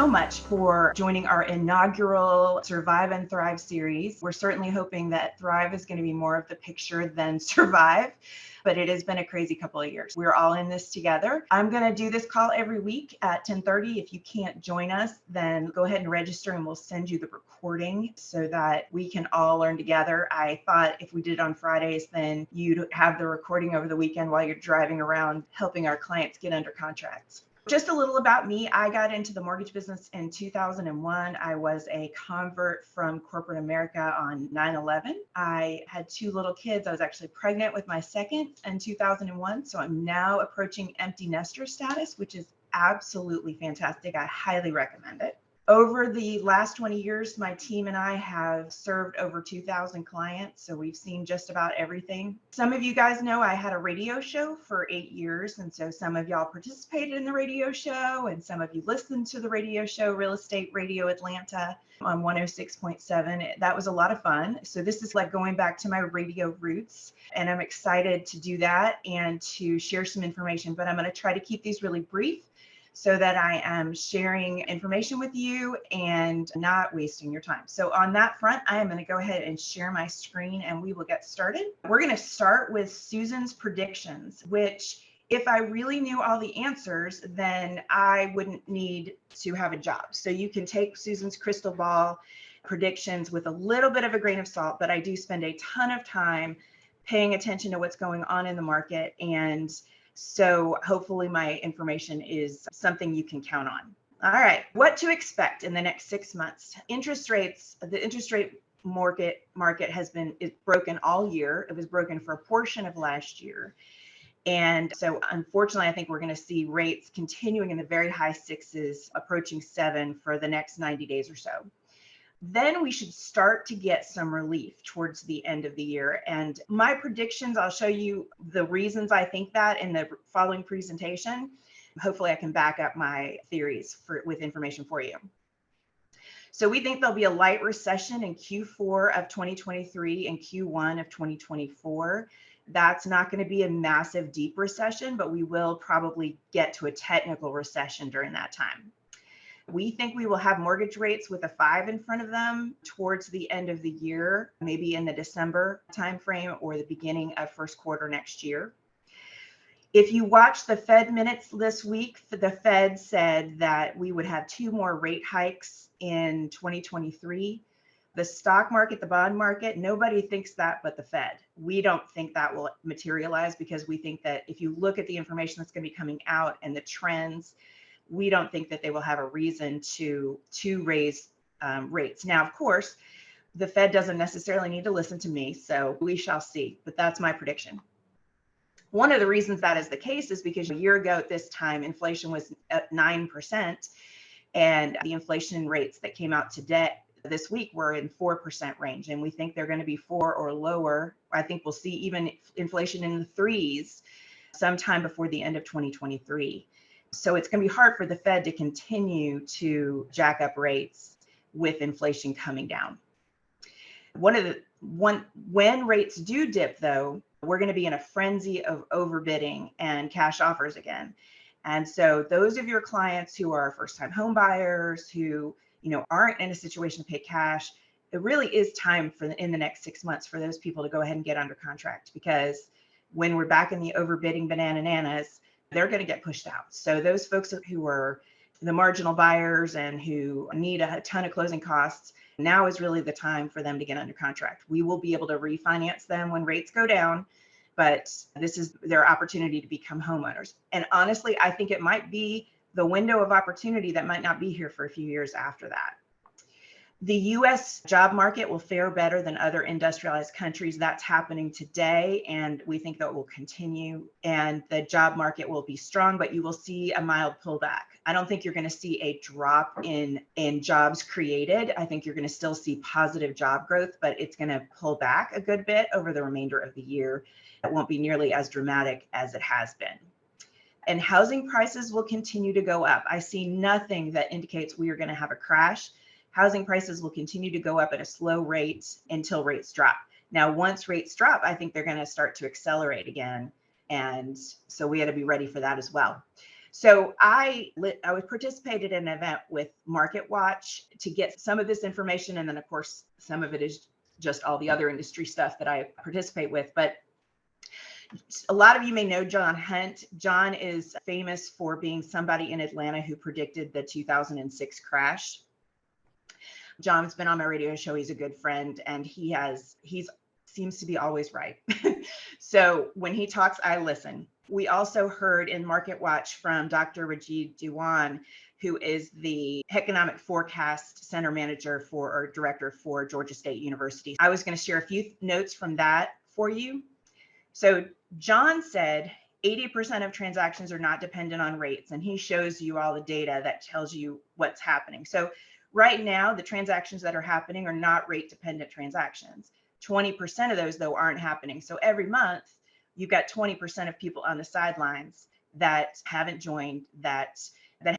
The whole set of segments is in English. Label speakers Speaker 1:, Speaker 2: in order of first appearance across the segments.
Speaker 1: so much for joining our inaugural Survive and Thrive series. We're certainly hoping that Thrive is going to be more of the picture than Survive, but it has been a crazy couple of years. We're all in this together. I'm going to do this call every week at 10:30. If you can't join us, then go ahead and register and we'll send you the recording so that we can all learn together. I thought if we did it on Fridays, then you'd have the recording over the weekend while you're driving around helping our clients get under contracts. Just a little about me. I got into the mortgage business in 2001. I was a convert from corporate America on 9/11. I had 2 little kids. I was actually pregnant with my second in 2001. So I'm now approaching empty nester status, which is absolutely fantastic. I highly recommend it. Over the last 20 years, my team and I have served over 2,000 clients, so we've seen just about everything. Some of you guys know I had a radio show for 8 years, and so some of y'all participated in the radio show, and some of you listened to the radio show, Real Estate Radio Atlanta on 106.7. That was a lot of fun. So this is like going back to my radio roots, and I'm excited to do that and to share some information, but I'm going to try to keep these really brief so that I am sharing information with you and not wasting your time. So on that front, I am going to go ahead and share my screen and we will get started. We're going to start with Susan's predictions, which if I really knew all the answers, then I wouldn't need to have a job. So you can take Susan's crystal ball predictions with a little bit of a grain of salt, but I do spend a ton of time paying attention to what's going on in the market, and so hopefully my information is something you can count on. All right, what to expect in the next 6 months. Interest rates, the interest rate market has been broken all year. It was broken for a portion of last year. And so unfortunately, I think we're going to see rates continuing in the very high 6s, approaching 7 for the next 90 days or so. Then we should start to get some relief towards the end of the year. And my predictions, I'll show you the reasons I think that in the following presentation. Hopefully I can back up my theories with information for you. So we think there'll be a light recession in Q4 of 2023 and Q1 of 2024. That's not going to be a massive deep recession, but we will probably get to a technical recession during that time. We think we will have mortgage rates with a 5 in front of them towards the end of the year, maybe in the December timeframe or the beginning of first quarter next year. If you watch the Fed minutes this week, the Fed said that we would have 2 more rate hikes in 2023. The stock market, the bond market, nobody thinks that but the Fed. We don't think that will materialize because we think that if you look at the information that's going to be coming out and the trends, we don't think that they will have a reason to raise rates. Now, of course, the Fed doesn't necessarily need to listen to me, so we shall see, but that's my prediction. One of the reasons that is the case is because a year ago at this time, inflation was at 9%, and the inflation rates that came out today, this week, were in 4% range, and we think they're going to be 4 or lower. I think we'll see even inflation in the 3s sometime before the end of 2023. So it's going to be hard for the Fed to continue to jack up rates with inflation coming down. When rates do dip, though, we're going to be in a frenzy of overbidding and cash offers again. And so those of your clients who are first-time home buyers who aren't in a situation to pay cash, it really is time in the next 6 months for those people to go ahead and get under contract, because when we're back in the overbidding bananas, they're going to get pushed out. So those folks who are the marginal buyers and who need a ton of closing costs, now is really the time for them to get under contract. We will be able to refinance them when rates go down, but this is their opportunity to become homeowners. And honestly, I think it might be the window of opportunity that might not be here for a few years after that. The U.S. job market will fare better than other industrialized countries. That's happening today, and we think that will continue. And the job market will be strong, but you will see a mild pullback. I don't think you're going to see a drop in jobs created. I think you're going to still see positive job growth, but it's going to pull back a good bit over the remainder of the year. It won't be nearly as dramatic as it has been. And housing prices will continue to go up. I see nothing that indicates we are going to have a crash. Housing prices will continue to go up at a slow rate until rates drop. Now, once rates drop, I think they're going to start to accelerate again. And so we got to be ready for that as well. So I participated in an event with Market Watch to get some of this information. And then, of course, some of it is just all the other industry stuff that I participate with. But a lot of you may know John Hunt. John is famous for being somebody in Atlanta who predicted the 2006 crash. John's been on my radio show. He's a good friend, and he's seems to be always right. So when he talks, I listen. We also heard in Market Watch from Dr. Rajiv Dewan, who is the Economic Forecast Center Manager or Director for Georgia State University. I was going to share a few notes from that for you. So John said 80% of transactions are not dependent on rates, and he shows you all the data that tells you what's happening. So right now, the transactions that are happening are not rate dependent transactions. 20% of those, though, aren't happening. So every month, you've got 20% of people on the sidelines that haven't joined, that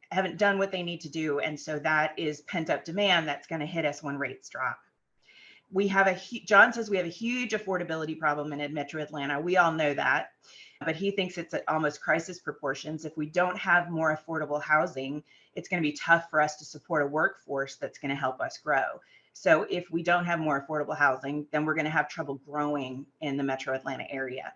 Speaker 1: haven't done what they need to do. And so that is pent up demand that's going to hit us when rates drop. John says we have a huge affordability problem in Metro Atlanta. We all know that, but he thinks it's at almost crisis proportions. If we don't have more affordable housing, it's going to be tough for us to support a workforce that's going to help us grow. So if we don't have more affordable housing, then we're going to have trouble growing in the Metro Atlanta area.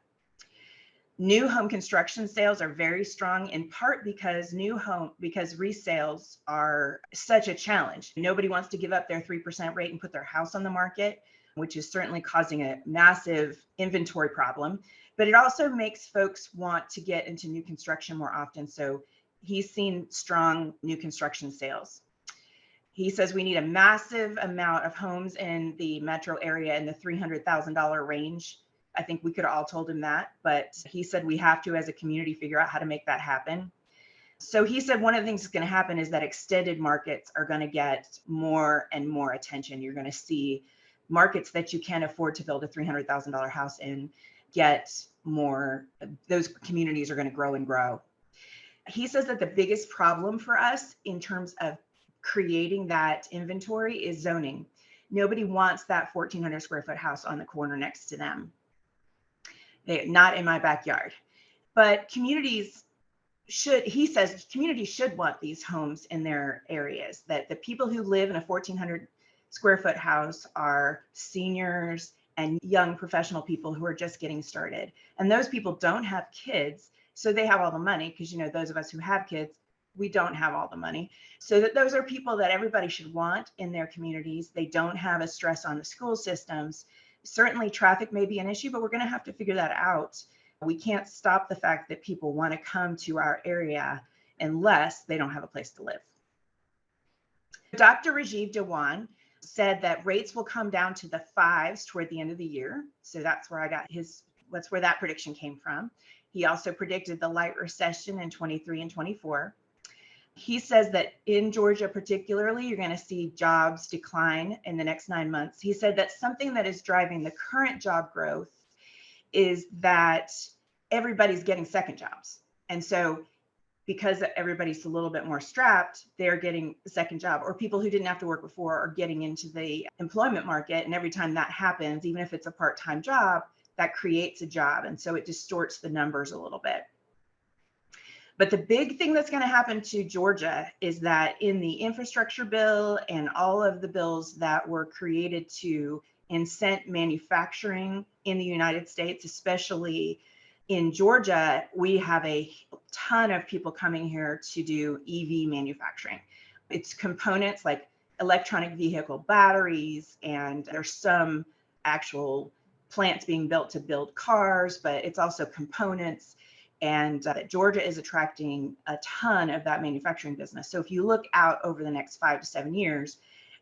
Speaker 1: New home construction sales are very strong, in part because resales are such a challenge. Nobody wants to give up their 3% rate and put their house on the market, which is certainly causing a massive inventory problem. But it also makes folks want to get into new construction more often. So he's seen strong new construction sales. He says we need a massive amount of homes in the metro area in the $300,000 range. I think we could have all told him that, but he said we have to, as a community, figure out how to make that happen. So he said one of the things that's going to happen is that extended markets are going to get more and more attention. You're going to see markets that you can't afford to build a $300,000 house in get more. Those communities are going to grow and grow. He says that the biggest problem for us in terms of creating that inventory is zoning. Nobody wants that 1,400 square foot house on the corner next to them. Not in my backyard. But he says communities should want these homes in their areas, that the people who live in a 1,400 square foot house are seniors and young professional people who are just getting started. And those people don't have kids, so they have all the money, because those of us who have kids, we don't have all the money. So that those are people that everybody should want in their communities. They don't have a stress on the school systems. Certainly traffic may be an issue, but we're going to have to figure that out. We can't stop the fact that people want to come to our area unless they don't have a place to live. Dr. Rajiv Dewan said that rates will come down to the 5s toward the end of the year. So that's where that's where that prediction came from. He also predicted the light recession in 23 and 24. He says that in Georgia particularly, you're going to see jobs decline in the next 9 months. He said that something that is driving the current job growth is that everybody's getting second jobs. And so because everybody's a little bit more strapped, they're getting a second job, or people who didn't have to work before are getting into the employment market. And every time that happens, even if it's a part-time job, that creates a job. And so it distorts the numbers a little bit. But the big thing that's going to happen to Georgia is that in the infrastructure bill and all of the bills that were created to incent manufacturing in the United States, especially in Georgia, we have a ton of people coming here to do EV manufacturing. It's components like electronic vehicle batteries, and there's some actual plants being built to build cars, but it's also components. And Georgia is attracting a ton of that manufacturing business. So if you look out over the next 5 to 7 years,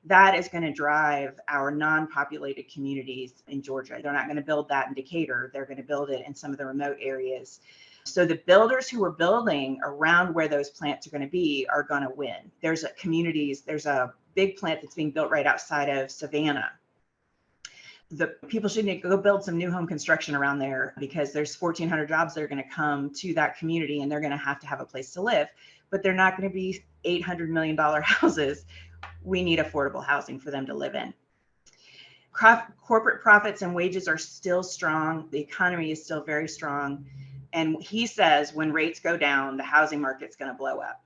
Speaker 1: that is going to drive our non-populated communities in Georgia. They're not going to build that in Decatur. They're going to build it in some of the remote areas. So the builders who are building around where those plants are going to be are going to win. There's a big plant that's being built right outside of Savannah. The people should need to go build some new home construction around there, because there's 1,400 jobs that are going to come to that community, and they're going to have a place to live, but they're not going to be $800 million houses. We need affordable housing for them to live in. Corporate profits and wages are still strong. The economy is still very strong. And he says when rates go down, the housing market's going to blow up.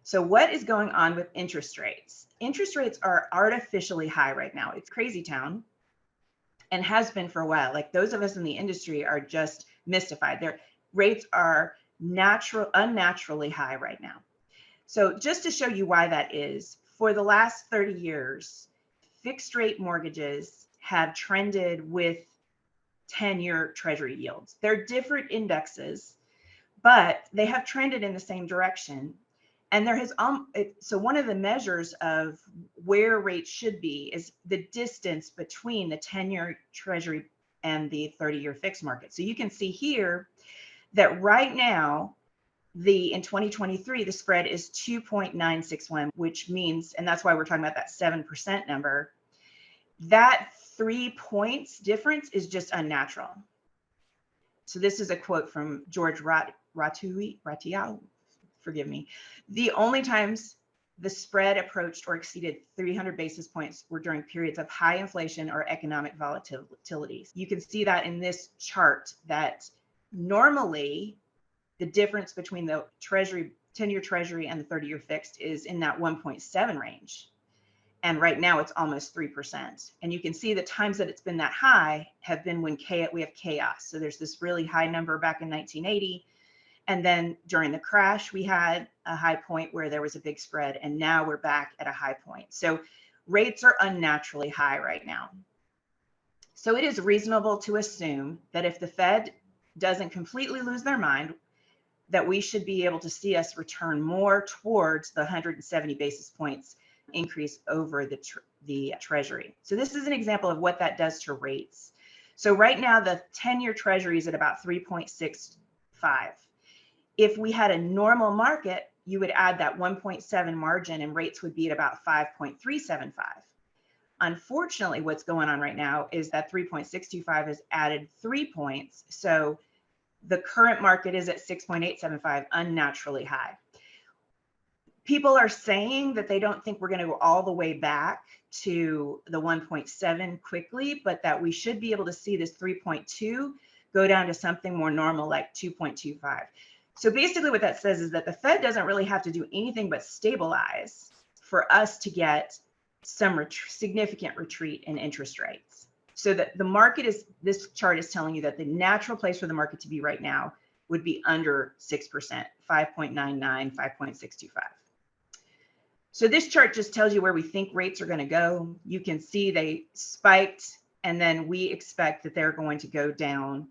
Speaker 1: So what is going on with interest rates? Interest rates are artificially high right now. It's crazy town and has been for a while. Like those of us in the industry are just mystified. Their rates are unnaturally high right now. So just to show you why that is, for the last 30 years, fixed rate mortgages have trended with 10-year treasury yields. They're different indexes, but they have trended in the same direction. And there has so one of the measures of where rates should be is the distance between the 10-year treasury and the 30-year fixed market. So you can see here that right now, in 2023, the spread is 2.961, which means, and that's why we're talking about that 7% number, that 3 points difference is just unnatural. So this is a quote from George Ratial, forgive me. The only times the spread approached or exceeded 300 basis points were during periods of high inflation or economic volatility. You can see that in this chart that normally the difference between the 10-year treasury and the 30-year fixed is in that 1.7 range. And right now it's almost 3%. And you can see the times that it's been that high have been when we have chaos. So there's this really high number back in 1980. And then during the crash, we had a high point where there was a big spread. And now we're back at a high point. So rates are unnaturally high right now. So it is reasonable to assume that if the Fed doesn't completely lose their mind, that we should be able to see us return more towards the 170 basis points increase over the treasury. So this is an example of what that does to rates. So right now, the 10-year treasury is at about 3.65. If we had a normal market, you would add that 1.7 margin and rates would be at about 5.375. Unfortunately, what's going on right now is that 3.625 has added 3 points. So the current market is at 6.875, unnaturally high. People are saying that they don't think we're going to go all the way back to the 1.7 quickly, but that we should be able to see this 3.2 go down to something more normal like 2.25. So basically what that says is that the Fed doesn't really have to do anything but stabilize for us to get some significant retreat in interest rates. So that the market this chart is telling you that the natural place for the market to be right now would be under 6%, 5.99, 5.625. So this chart just tells you where we think rates are going to go. You can see they spiked, and then we expect that they're going to go down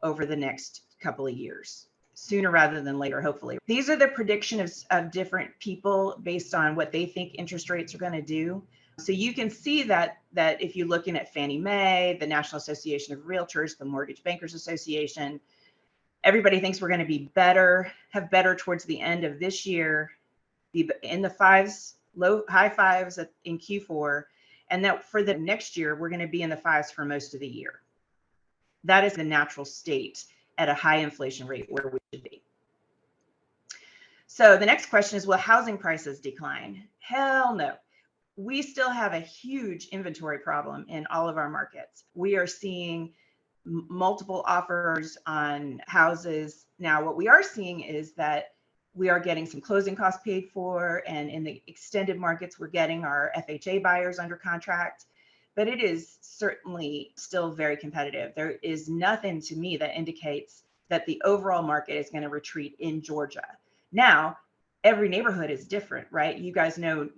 Speaker 1: over the next couple of years, sooner rather than later, hopefully. These are the predictions of different people based on what they think interest rates are going to do. So you can see that if you're looking at Fannie Mae, the National Association of Realtors, the Mortgage Bankers Association, everybody thinks we're going to be have better towards the end of this year, be in the fives, high fives in Q4, and that for the next year, we're going to be in the fives for most of the year. That is the natural state at a high inflation rate where we should be. So the next question is, will housing prices decline? Hell no. We still have a huge inventory problem in all of our markets. We are seeing multiple offers on houses. Now, what we are seeing is that we are getting some closing costs paid for, and in the extended markets, we're getting our FHA buyers under contract, but it is certainly still very competitive. There is nothing to me that indicates that the overall market is going to retreat in Georgia. Now, every neighborhood is different, right? You guys know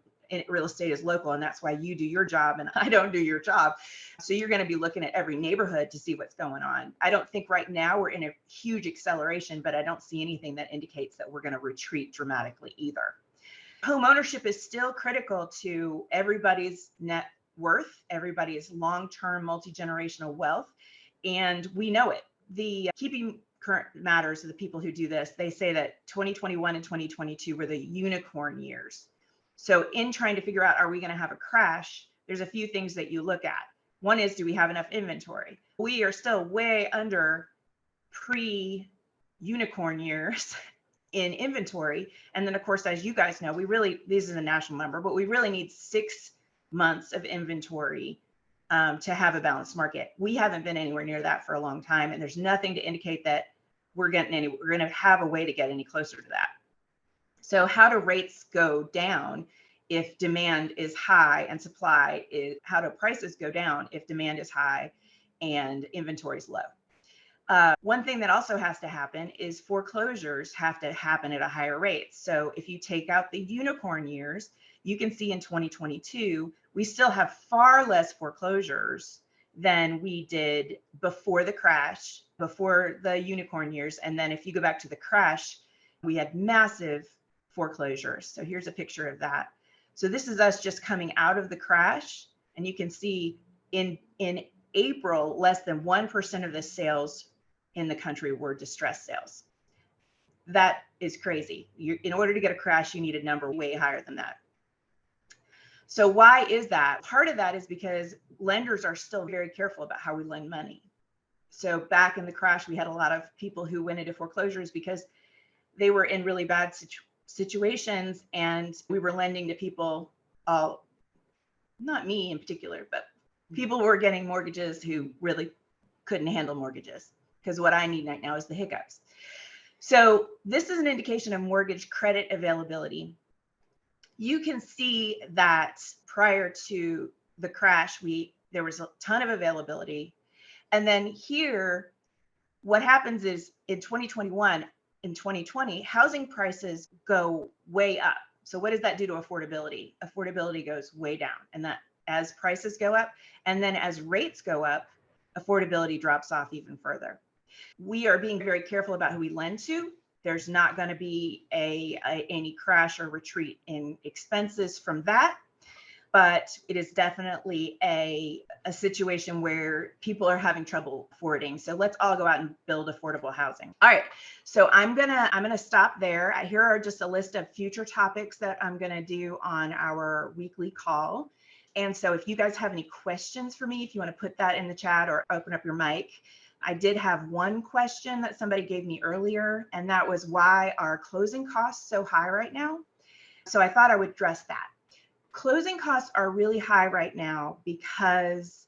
Speaker 1: real estate is local, and that's why you do your job and I don't do your job. So you're going to be looking at every neighborhood to see what's going on. I don't think right now we're in a huge acceleration, but I don't see anything that indicates that we're going to retreat dramatically either. Home ownership is still critical to everybody's net worth, everybody's long-term multi-generational wealth, and we know it. The Keeping Current Matters, the people who do this, they say that 2021 and 2022 were the unicorn years. So in trying to figure out, are we going to have a crash? There's a few things that you look at. One is, do we have enough inventory? We are still way under pre-unicorn years in inventory. And then of course, as you guys know, this is a national number, but we really need 6 months of inventory to have a balanced market. We haven't been anywhere near that for a long time, and there's nothing to indicate that we're going to have a way to get any closer to that. So how do rates go down if demand is high and supply is, how do prices go down if demand is high and inventory is low? One thing that also has to happen is foreclosures have to happen at a higher rate. So if you take out the unicorn years, you can see in 2022, we still have far less foreclosures than we did before the crash, before the unicorn years. And then if you go back to the crash, we had massive foreclosures. So here's a picture of that. So this is us just coming out of the crash. And you can see in April, less than 1% of the sales in the country were distressed sales. That is crazy. In order to get a crash, you need a number way higher than that. So why is that? Part of that is because lenders are still very careful about how we lend money. So back in the crash, we had a lot of people who went into foreclosures because they were in really bad situations, and we were lending to people, not me in particular, but people were getting mortgages who really couldn't handle mortgages, because what I need right now is the hiccups. So this is an indication of mortgage credit availability. You can see that prior to the crash, there was a ton of availability. And then here, what happens is in 2021, in 2020, housing prices go way up. So what does that do to affordability? Affordability goes way down. And that as prices go up, and then as rates go up, affordability drops off even further. We are being very careful about who we lend to. There's not going to be any crash or retreat in expenses from that, but it is definitely a situation where people are having trouble affording. So let's all go out and build affordable housing. All right, so I'm gonna stop there. Here are just a list of future topics that I'm gonna do on our weekly call. And so if you guys have any questions for me, if you want to put that in the chat or open up your mic. I did have one question that somebody gave me earlier, and that was, why are closing costs so high right now? So I thought I would address that. Closing costs are really high right now because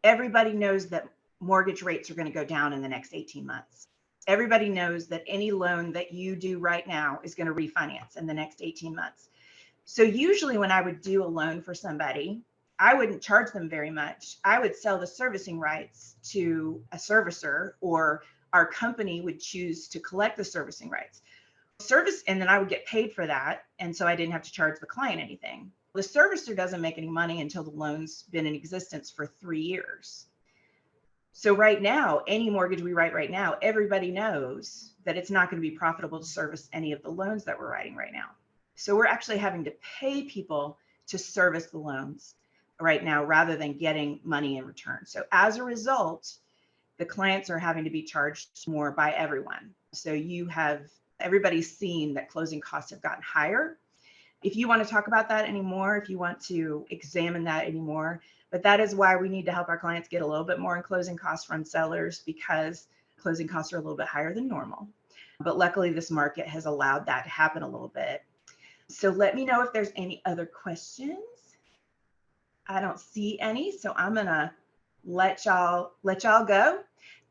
Speaker 1: everybody knows that mortgage rates are going to go down in the next 18 months. Everybody knows that any loan that you do right now is going to refinance in the next 18 months. So usually when I would do a loan for somebody, I wouldn't charge them very much. I would sell the servicing rights to a servicer, or our company would choose to collect the servicing rights. And then I would get paid for that. And so I didn't have to charge the client anything. The servicer doesn't make any money until the loan's been in existence for 3 years. So right now, any mortgage we write right now, everybody knows that it's not going to be profitable to service any of the loans that we're writing right now. So we're actually having to pay people to service the loans right now rather than getting money in return. So as a result, the clients are having to be charged more by everyone. So everybody's seen that closing costs have gotten higher. If you want to talk about that anymore, if you want to examine that anymore, but that is why we need to help our clients get a little bit more in closing costs from sellers, because closing costs are a little bit higher than normal. But luckily this market has allowed that to happen a little bit. So let me know if there's any other questions. I don't see any, so I'm gonna let y'all go.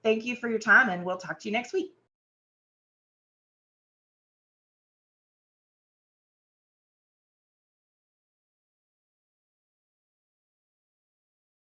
Speaker 1: Thank you for your time, and we'll talk to you next week.